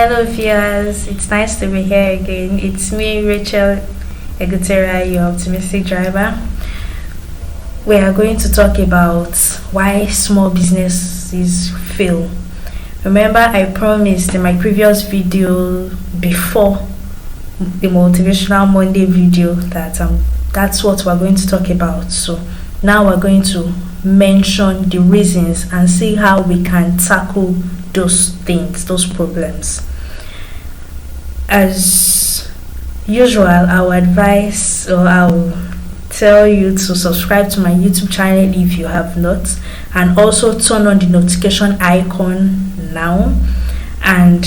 Hello viewers, it's nice to be here again. It's me, Rachel Egutera, your optimistic driver. We are going to talk about why small businesses fail. Remember, I promised in my previous video before the motivational Monday video that that's what we're going to talk about. So now we're going to mention the reasons and see how we can tackle those things, those problems. As usual, I'll advise or I'll tell you to subscribe to my YouTube channel if you have not, and also turn on the notification icon now and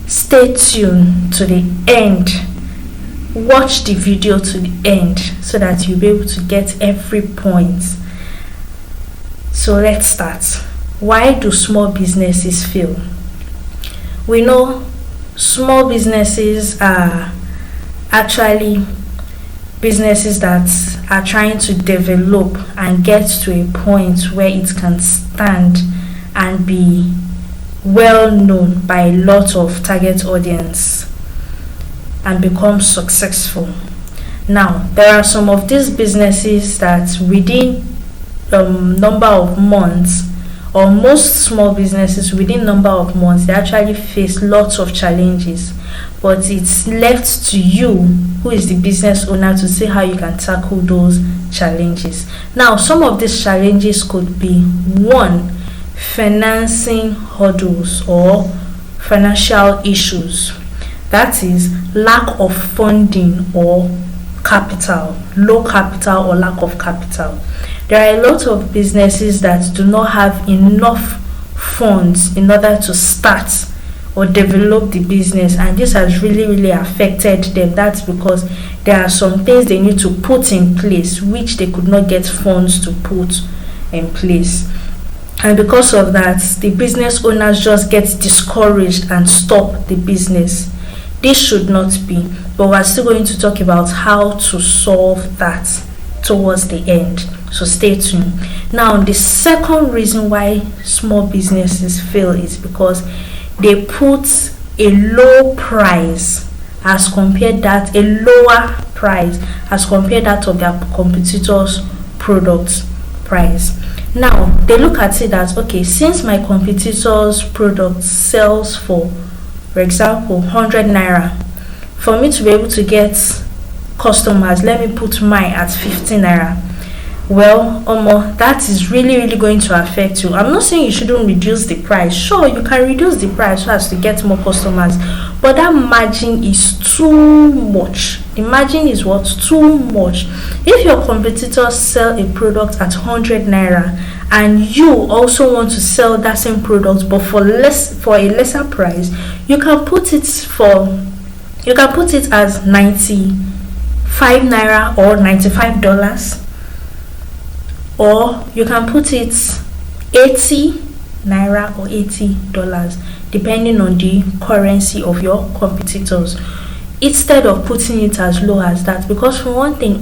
stay tuned to the end. Watch the video to the end so that you'll be able to get every point. So let's start. Why do small businesses fail? We know small businesses are actually businesses that are trying to develop and get to a point where it can stand and be well known by a lot of target audience and become successful. Now, there are some of these businesses that within number of months, or most small businesses within number of months, they actually face lots of challenges, but it's left to you, who is the business owner, to see how you can tackle those challenges. Now, some of these challenges could be: one, financing hurdles or financial issues, that is lack of funding or capital, low capital or lack of capital. There are a lot of businesses that do not have enough funds in order to start or develop the business, and this has really affected them. That's because there are some things they need to put in place which they could not get funds to put in place, and because of that, the business owners just get discouraged and stop the business. This should not be, but we're still going to talk about how to solve that towards the end, so stay tuned. Now, the second reason why small businesses fail is because they put a low price as compared that, a lower price as compared that of their competitors' product price. Now, they look at it as, okay, since my competitors' product sells for example 100 naira, for me to be able to get customers, let me put mine at 50 naira. Well, that is really going to affect you. I'm not saying you shouldn't reduce the price. Sure, you can reduce the price so as to get more customers, but that margin is too much. The margin is what? Too much. If your competitors sell a product at 100 naira and you also want to sell that same product but for a lesser price, you can put it as 95 naira or $95, or you can put it 80 naira or $80, depending on the currency of your competitors, instead of putting it as low as that. Because for one thing,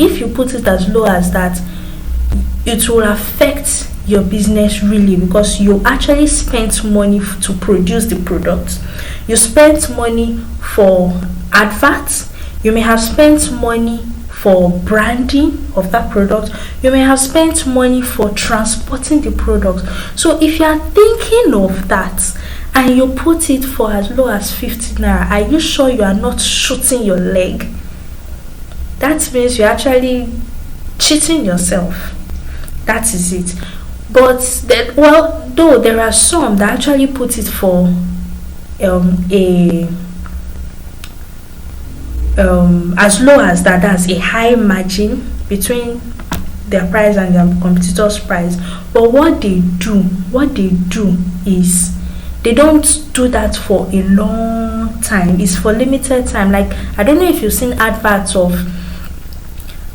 if you put it as low as that, it will affect your business really, because you actually spent money to produce the product. You spent money for adverts. You may have spent money for branding of that product. You may have spent money for transporting the product. So if you are thinking of that and you put it for as low as 50 naira, are you sure you are not shooting your leg? That means you're actually cheating yourself. That is it. But though there are some that actually put it for as low as that, that's a high margin between their price and their competitors' price. But what they do is they don't do that for a long time. It's for limited time. Like, I don't know if you've seen adverts of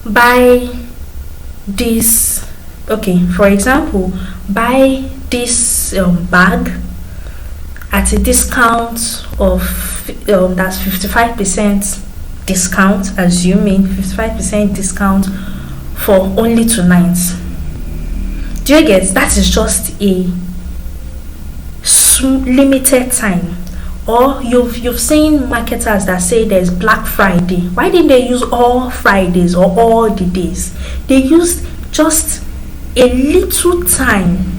buy this. Okay, for example, buy this bag at a discount of that's 55% discount, assuming 55% discount for only tonight. Do you get? That is just a limited time. Or you've seen marketers that say there's Black Friday. Why didn't they use all Fridays or all the days? They used just a little time.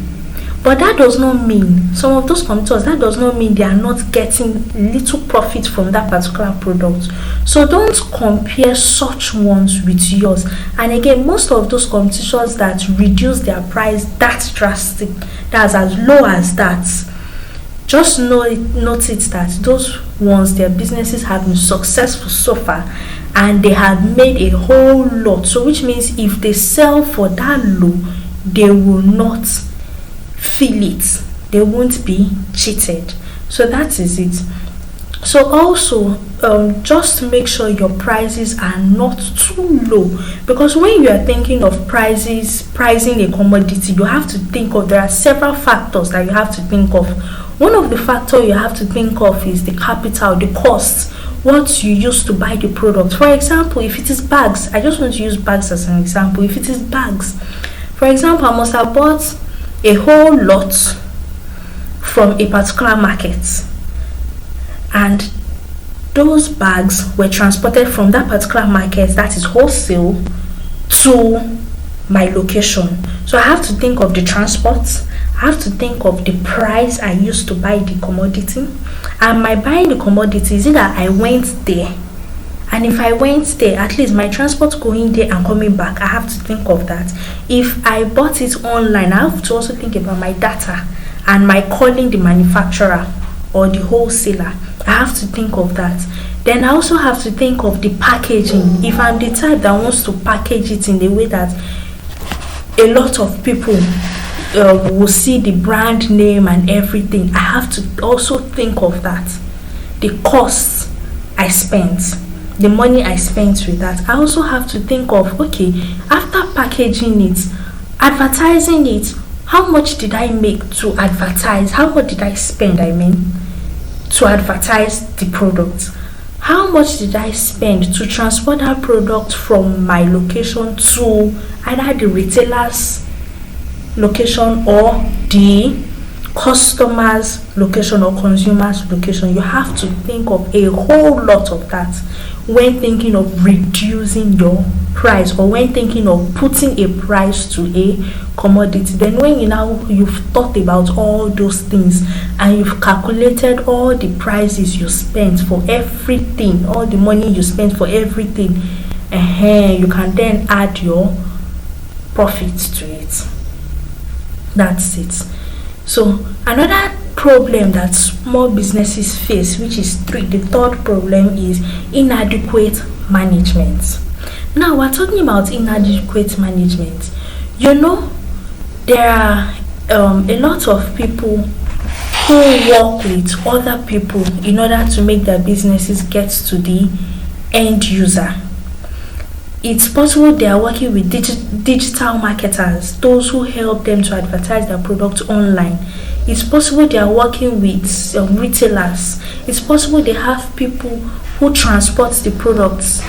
But that does not mean, some of those competitors, that does not mean they are not getting little profit from that particular product. So don't compare such ones with yours. And again, most of those competitors that reduce their price that drastic, that's as low as that, just note it that those ones, their businesses have been successful so far and they have made a whole lot. So which means if they sell for that low, they will not feel it, they won't be cheated. So that is it. So also just make sure your prices are not too low, because when you are thinking of pricing a commodity, you have to think of, there are several factors that you have to think of. One of the factors you have to think of is the capital, the cost, what you use to buy the product. For example, if it is bags, I just want to use bags as an example. If it is bags, for example, I must have bought a whole lot from a particular market, and those bags were transported from that particular market, that is wholesale, to my location. So I have to think of the transport, I have to think of the price I used to buy the commodity, and my buying the commodity is that I went there, and if I went there, at least my transport going there and coming back, I have to think of that. If I bought it online, I have to also think about my data and my calling the manufacturer or the wholesaler. I have to think of that. Then I also have to think of the packaging. If I'm the type that wants to package it in the way that a lot of people will see the brand name and everything, I have to also think of that. The costs I spent, the money I spent with that. I also have to think of, okay, after packaging it, advertising it, how much did I make to advertise? How much did I spend, to advertise the product? How much did I spend to transport that product from my location to either the retailer's location or the customer's location or consumer's location? You have to think of a whole lot of that when thinking of reducing your price, or when thinking of putting a price to a commodity. Then when you've thought about all those things and you've calculated all the prices you spent for everything, all the money you spent for everything, you can then add your profit to it. That's it. So another problem that small businesses face, which is the third problem, is inadequate management. Now we're talking about inadequate management. There are a lot of people who work with other people in order to make their businesses get to the end user. It's possible they are working with digital marketers, those who help them to advertise their products online. It's possible they are working with retailers. It's possible they have people who transport the products.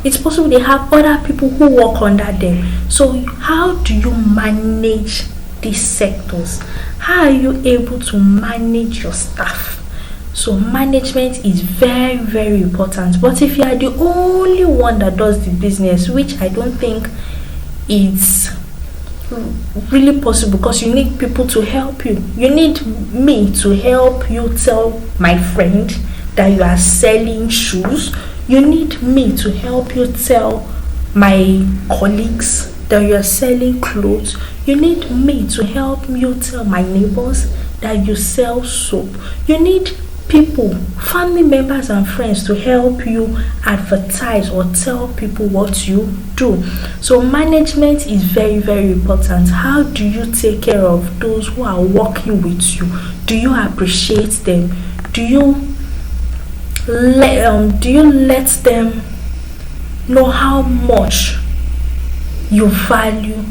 It's possible they have other people who work under them. So how do you manage these sectors? How are you able to manage your staff? So management is very, very important. But if you are the only one that does the business, which I don't think is really possible, because you need people to help you. You need me to help you tell my friend that you are selling shoes. You need me to help you tell my colleagues that you are selling clothes. You need me to help you tell my neighbors that you sell soap. You need people, family members and friends, to help you advertise or tell people what you do. So management is very, very important. How do you take care of those who are working with you? Do you appreciate them? Do you let them know how much you value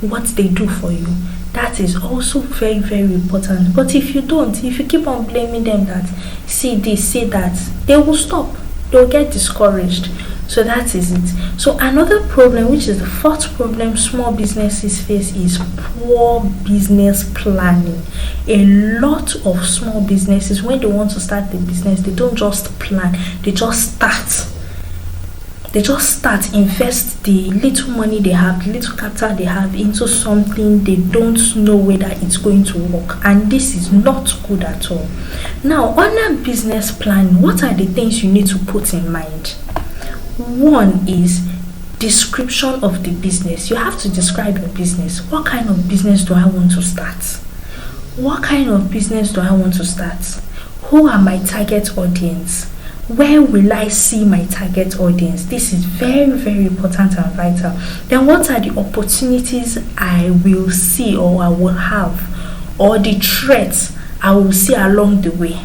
what they do for you? That is also very, very important. But if you keep on blaming them that see this, see that, they will stop. They'll get discouraged. So that is it. So another problem, which is the fourth problem small businesses face, is poor business planning. A lot of small businesses, when they want to start the business, they don't just plan, they just start. Invest the little money they have, the little capital they have into something they don't know whether it's going to work, and this is not good at all. Now, under business plan, what are the things you need to put in mind? One is description of the business. You have to describe your business. What kind of business do I want to start? What kind of business do I want to start? Who are my target audience? Where will I see my target audience? This is very, very important and vital. Then what are the opportunities I will see or I will have, or the threats I will see along the way?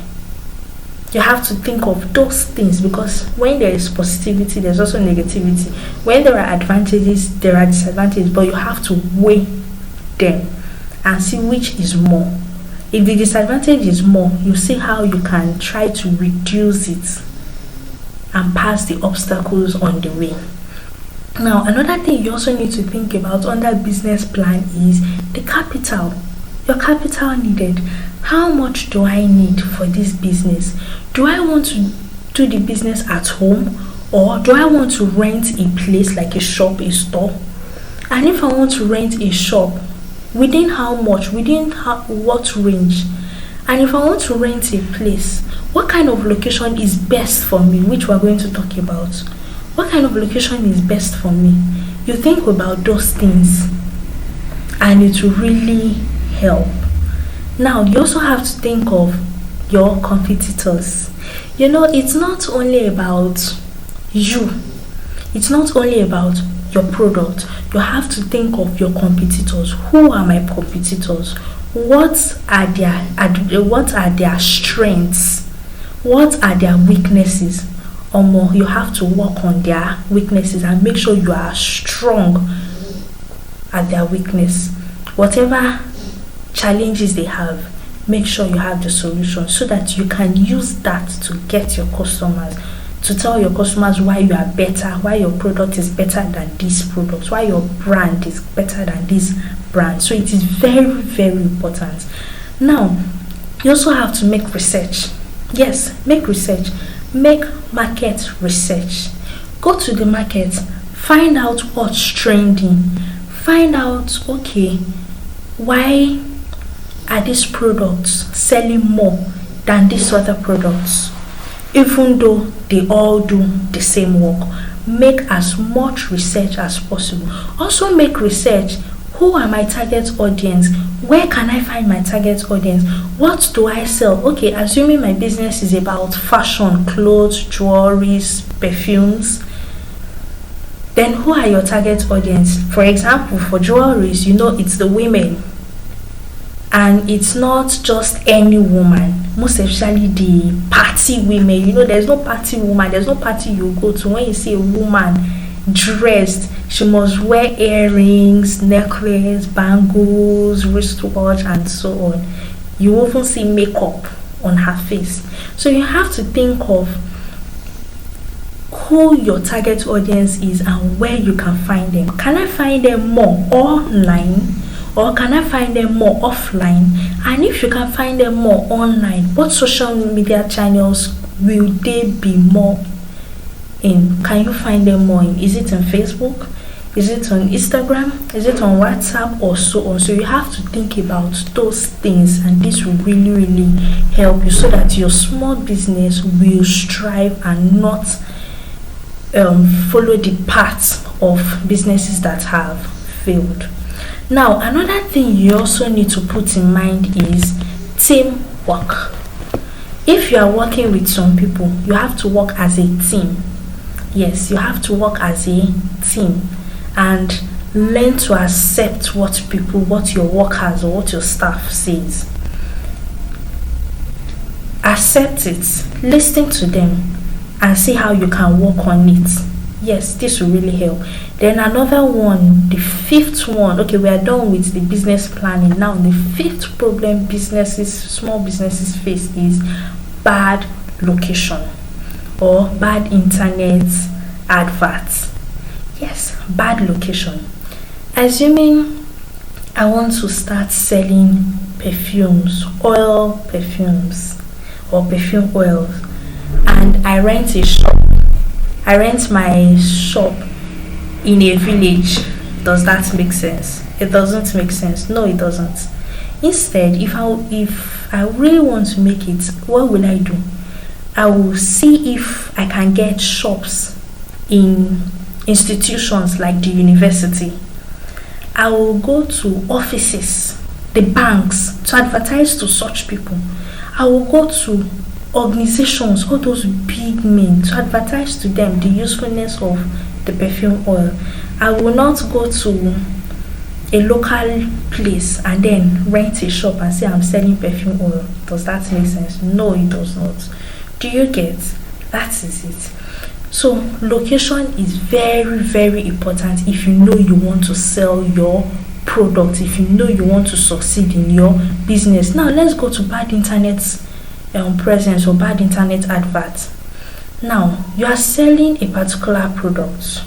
You have to think of those things, because when there is positivity, there's also negativity. When there are advantages, there are disadvantages, but you have to weigh them and see which is more. If the disadvantage is more, you see how you can try to reduce it and pass the obstacles on the way. Now, another thing you also need to think about under business plan is the capital. Your capital needed. How much do I need for this business? Do I want to do the business at home, or do I want to rent a place like a shop, a store? And if I want to rent a shop, within how much? Within what range? And if I want to rent a place, what kind of location is best for me, which we're going to talk about? What kind of location is best for me? You think about those things and it will really help. Now, you also have to think of your competitors. It's not only about you. It's not only about your product. You have to think of your competitors. Who are my competitors? What are their strengths? What are their weaknesses? Or more, you have to work on their weaknesses and make sure you are strong at their weakness. Whatever challenges they have, make sure you have the solution so that you can use that to get your customers, to tell your customers why you are better, why your product is better than this product, why your brand is better than this brand. So it is very, very important. Now, you also have to make research. Yes, make research. Make market research. Go to the market, find out what's trending. Find out, okay, why are these products selling more than these other products, even though they all do the same work. Make as much research as possible. Also make research. Who are my target audience? Where can I find my target audience? What do I sell? Okay, assuming my business is about fashion, clothes, jewelries, perfumes, then who are your target audience? For example, for jewelries, it's the women. And it's not just any woman, most especially the party women. There's no party woman, there's no party you go to. When you see a woman dressed, she must wear earrings, necklace, bangles, wristwatch, and so on. You often see makeup on her face. So you have to think of who your target audience is and where you can find them. Can I find them more online, or can I find them more offline? And if you can find them more online, what social media channels will they be more in? Can you find them more in? Is it on Facebook? Is it on Instagram? Is it on WhatsApp, or so on? So you have to think about those things, and this will really, really help you so that your small business will strive and not follow the path of businesses that have failed. Now, another thing you also need to put in mind is teamwork. If you are working with some people, you have to work as a team. Yes, you have to work as a team and learn to accept what your workers or what your staff says. Accept it, listen to them, and see how you can work on it. Yes, this will really help. Then another one, the fifth one. Okay, we are done with the business planning. Now, the fifth problem small businesses face is bad location or bad internet adverts. Yes, bad location. Assuming I want to start selling perfumes, oil perfumes or perfume oils, and I rent a shop. I rent my shop in a village. Does that make sense? It doesn't make sense. No, it doesn't. Instead, if I really want to make it, what will I do? I will see if I can get shops in institutions like the university. I will go to offices, the banks, to advertise to such people. I will go to organizations, all those big men, to advertise to them the usefulness of the perfume oil. I will not go to a local place and then rent a shop and say I'm selling perfume oil. Does that make sense? No, it does not. Do you get? That is it. So location is very, very important if you know you want to sell your product, if you know you want to succeed in your business. Now let's go to bad internet presence or bad internet adverts. Now you are selling a particular product,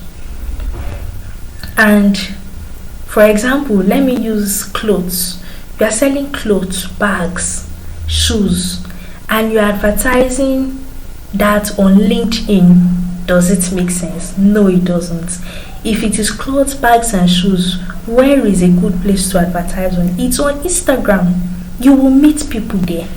and for example, let me use clothes. You are selling clothes, bags, shoes, and you're advertising that on LinkedIn. Does it make sense? No, it doesn't. If it is clothes, bags, and shoes, where is a good place to advertise on? It's on Instagram. You will meet people there.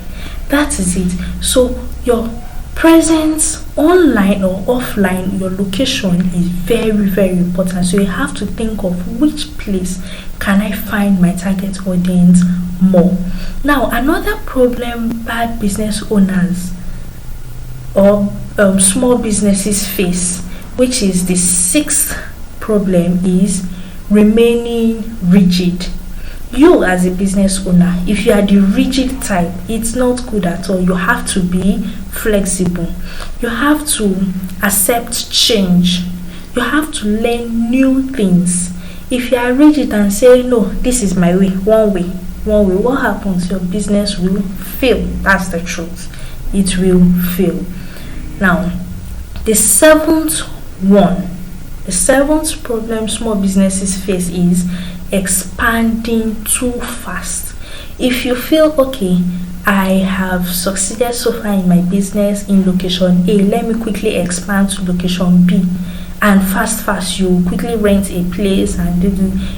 That is it. So your presence online or offline, your location is very, very important. So you have to think of which place can I find my target audience more. Now, another problem bad business owners or small businesses face, which is the sixth problem, is remaining rigid. You as a business owner, if you are the rigid type, it's not good at all. You have to be flexible. You have to accept change. You have to learn new things. If you are rigid and say, no, this is my way, one way, what happens? Your business will fail. That's the truth. It will fail. Now, the seventh problem small businesses face is expanding too fast. If you feel, okay, I have succeeded so far in my business in location A, let me quickly expand to location B, and fast you quickly rent a place, and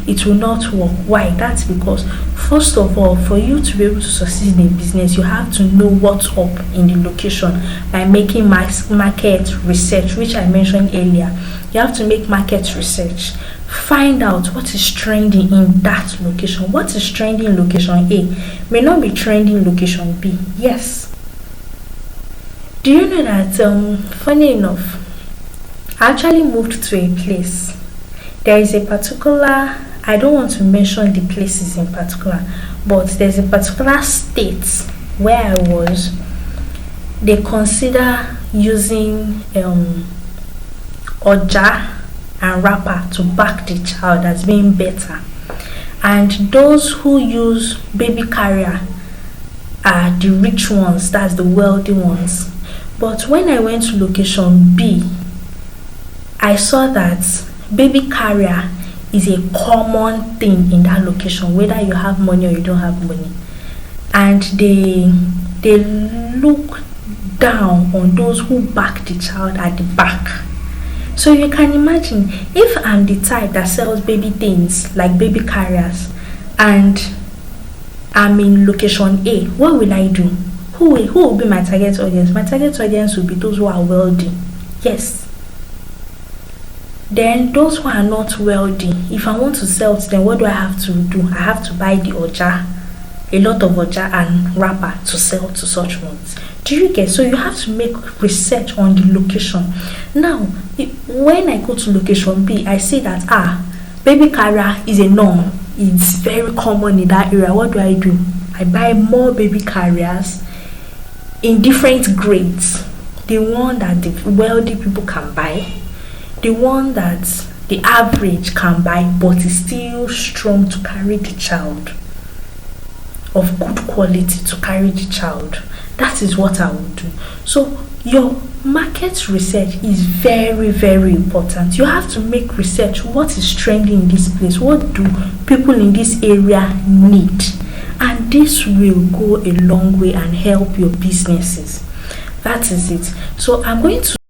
it will not work. Why? That's because first of all, for you to be able to succeed in business, you have to know what's up in the location by making market research, which I mentioned earlier. You have to make market research, find out what is trending in that location. What is trending in location A may not be trending in location B. Yes. Do you know that funny enough, I actually moved to a place. There is a particular, I don't want to mention the places in particular, but there's a particular state where I was. They consider using oja and wrapper to back the child as being better. And those who use baby carrier are the rich ones, that's the wealthy ones. But when I went to location B, I saw that baby carrier is a common thing in that location, whether you have money or you don't have money. And they look down on those who back the child at the back. So you can imagine, if I'm the type that sells baby things like baby carriers and I'm in location A, what will I do? Who will be my target audience? My target audience will be those who are wealthy. Yes. Then those who are not wealthy, if I want to sell to them, what do I have to do? I have to buy the oja, a lot of oja and wrapper to sell to such ones. Do you get? So you have to make research on the location. Now, when I go to location B, I see that baby carrier is a norm. It's very common in that area. What do? I buy more baby carriers in different grades. The one that the wealthy people can buy, the one that the average can buy, but is still strong to carry the child, of good quality to carry the child. That is what I would do. So your market research is very, very important. You have to make research. What is trending in this place? What do people in this area need? And this will go a long way and help your businesses. That is it. So I'm going to